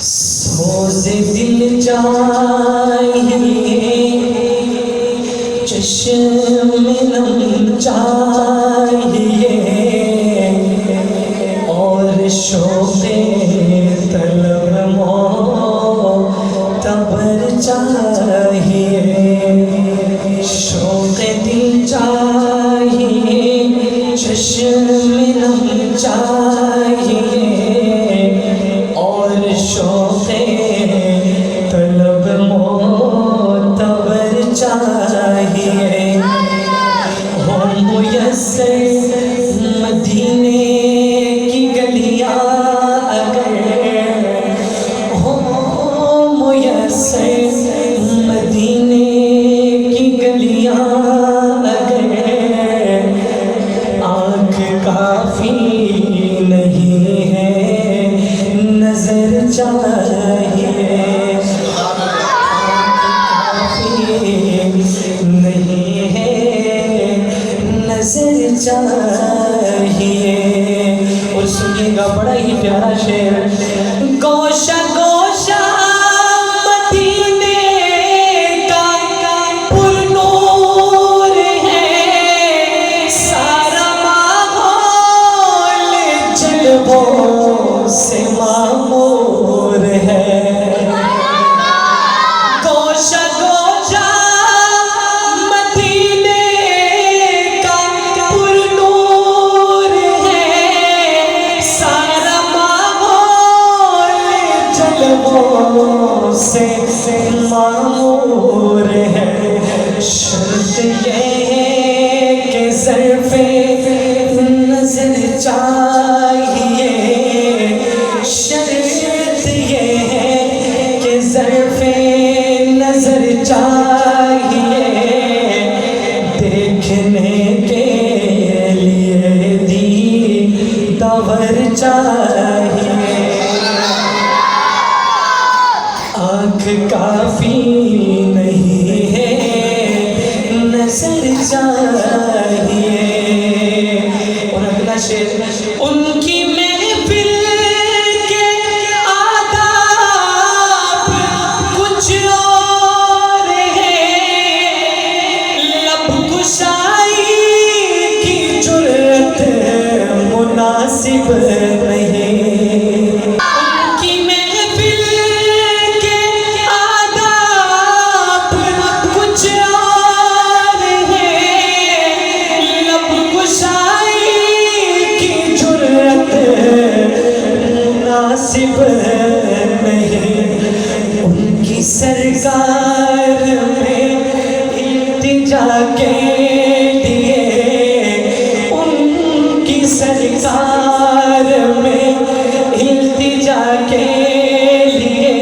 سوز دل چاہیے، چشم نم چاہیے، اور شوق طلب معتبر چاہیے۔ شوق دل چاہیے، چشم نم چاہیے، اور شوق طلب معتبر چاہیے۔ ہو میسر مدینے کی گلیاں اگر، ہو میسر مدینے کی گلیاں اگر، آنکھ کافی نہیں ہے نظر چاہیے۔ نہیں ہے نظر چاہیے۔ اور سنیے گا بڑا ہی پیارا شعر، گوشہ گوشہ مدینے کا پر نور ہے، سارا ماحول جلووں سے معمور ہے۔ سے معمور ہے، شرط یہ ہے کہ ظرف نظر چاہیے، شرط یہ ہے کہ ظرف نظر چاہیے، دیکھنے کے لیے دیدار چاہیے۔ آنکھ کافی نہیں ہے نظر چاہیے۔ اور اگلا شعر، ان کی محفل کے آداب کچھ اور ہیں، لب کشائی کی جرأت مناسب نہیں۔ مناسب نہیں، ان کی سرکار میں التجا کے لیے، ان کی سرکار میں التجا کے لیے،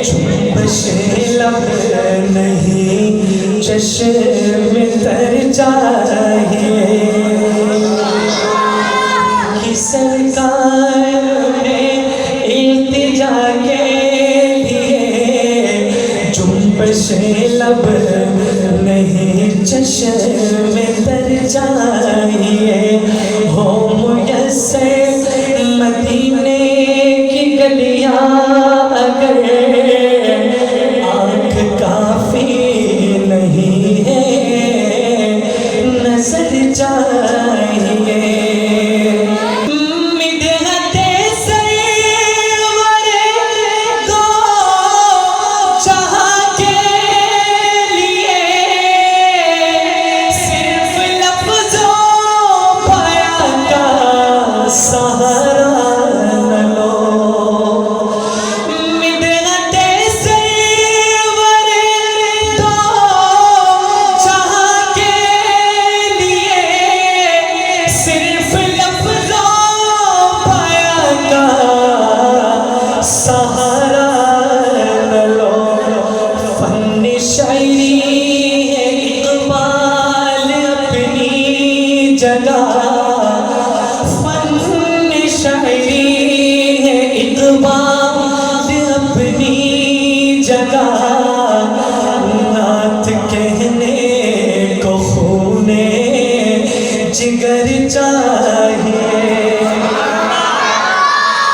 جنبش لب نہیں چشم تر چاہیے۔ سرکار میں التجا کے لیے، جنبش لب نہیں چشم تر چاہیے۔ ہو